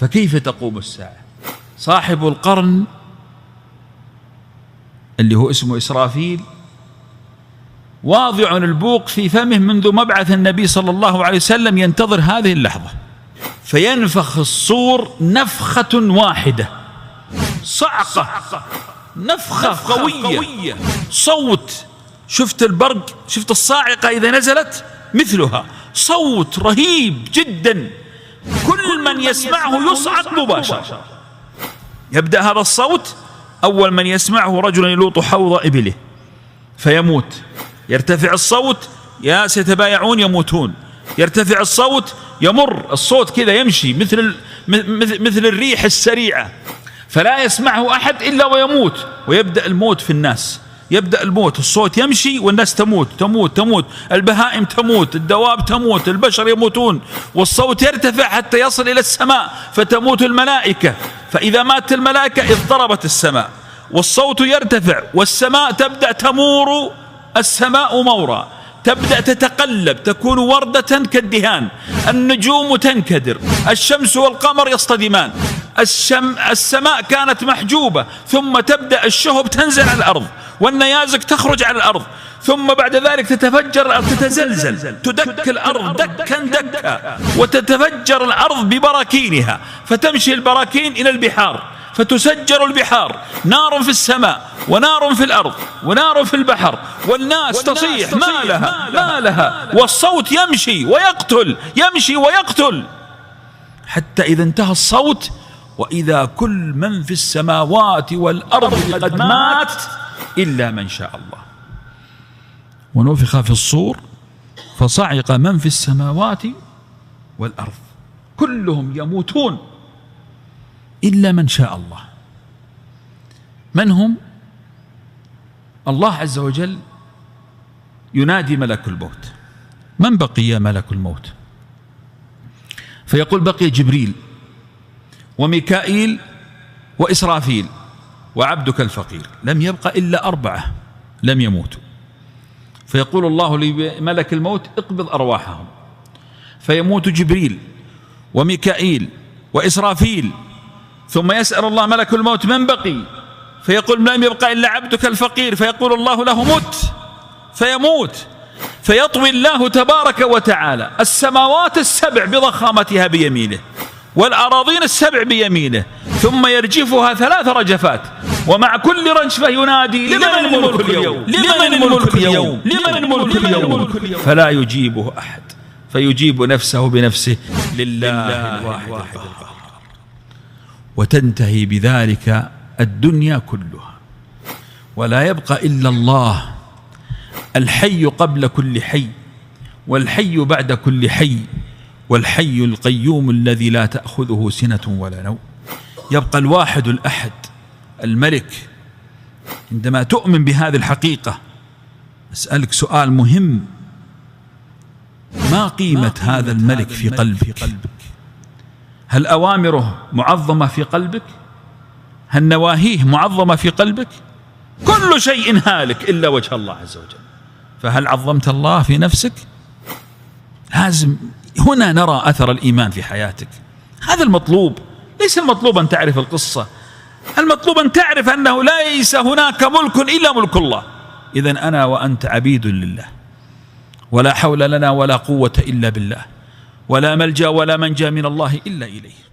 فكيف تقوم الساعة؟ صاحب القرن اللي هو اسمه إسرافيل واضع البوق في فمه منذ مبعث النبي صلى الله عليه وسلم، ينتظر هذه اللحظة، فينفخ الصور نفخة واحدة، صعقة، نفخة قوية، صوت. شفت البرق، شفت الصاعقة إذا نزلت مثلها، صوت رهيب جدا، كل من يسمعه يصعق مباشرة. يبدأ هذا الصوت، أول من يسمعه رجل يلوط حوض إبله فيموت، يرتفع الصوت، يا سيتبايعون يموتون، يرتفع الصوت، يمر الصوت كذا يمشي مثل الريح السريعة، فلا يسمعه أحد إلا ويموت، ويبدأ الموت في الناس، يبدأ الموت، الصوت يمشي والناس تموت تموت تموت، البهائم تموت، الدواب تموت، البشر يموتون، والصوت يرتفع حتى يصل إلى السماء فتموت الملائكة، فإذا مات الملائكة اضطربت السماء، والصوت يرتفع، والسماء تبدأ تمور، السماء مورا، تبدأ تتقلب، تكون وردة كالدهان، النجوم تنكدر، الشمس والقمر يصطدمان، السماء كانت محجوبة، ثم تبدأ الشهب تنزل على الأرض، والنيازك تخرج على الأرض، ثم بعد ذلك تتفجر الأرض، تتزلزل، تدك الأرض دكا دكا، وتتفجر الأرض ببراكينها، فتمشي البراكين إلى البحار، فتسجر البحار، نار في السماء ونار في الأرض ونار في البحر، والناس تصيح ما لها، والصوت يمشي ويقتل، يمشي ويقتل، حتى إذا انتهى الصوت وإذا كل من في السماوات والأرض قد مات إلا من شاء الله. ونفخ في الصور فصعق من في السماوات والأرض، كلهم يموتون إلا من شاء الله. من هم؟ الله عز وجل ينادي ملك الموت: من بقي يا ملك الموت؟ فيقول: بقي جبريل وميكائيل وإسرافيل وعبدك الفقير، لم يبقى إلا 4 لم يموتوا. فيقول الله لملك الموت: اقبض أرواحهم. فيموت جبريل وميكائيل وإسرافيل، ثم يسأل الله ملك الموت: من بقي؟ فيقول: لم يبقى إلا عبدك الفقير. فيقول الله له: مت. فيموت، فيطوي الله تبارك وتعالى السماوات السبع بضخامتها بيمينه، والأراضين السبع بيمينه، ثم يرجفها 3 رجفات، ومع كل رجفة ينادي: لمن الملك اليوم؟ لمن الملك اليوم؟ لمن الملك اليوم؟ فلا يجيبه أحد، فيجيب نفسه بنفسه: لله الواحد القهار. وتنتهي بذلك الدنيا كلها، ولا يبقى إلا الله، الحي قبل كل حي، والحي بعد كل حي، والحي القيوم الذي لا تأخذه سنة ولا نوم. يبقى الواحد الأحد الملك. عندما تؤمن بهذه الحقيقة أسألك سؤال مهم: ما قيمة هذا الملك في قلبك؟ هل أوامره معظمة في قلبك؟ هل نواهيه معظمة في قلبك؟ كل شيء هالك إلا وجه الله عز وجل، فهل عظمت الله في نفسك؟ لازم هنا نرى أثر الإيمان في حياتك. هذا المطلوب، ليس المطلوب أن تعرف القصة، المطلوب أن تعرف أنه ليس هناك ملك إلا ملك الله. إذن أنا وأنت عبيد لله، ولا حول لنا ولا قوة إلا بالله، ولا ملجأ ولا منجا من الله إلا إليه.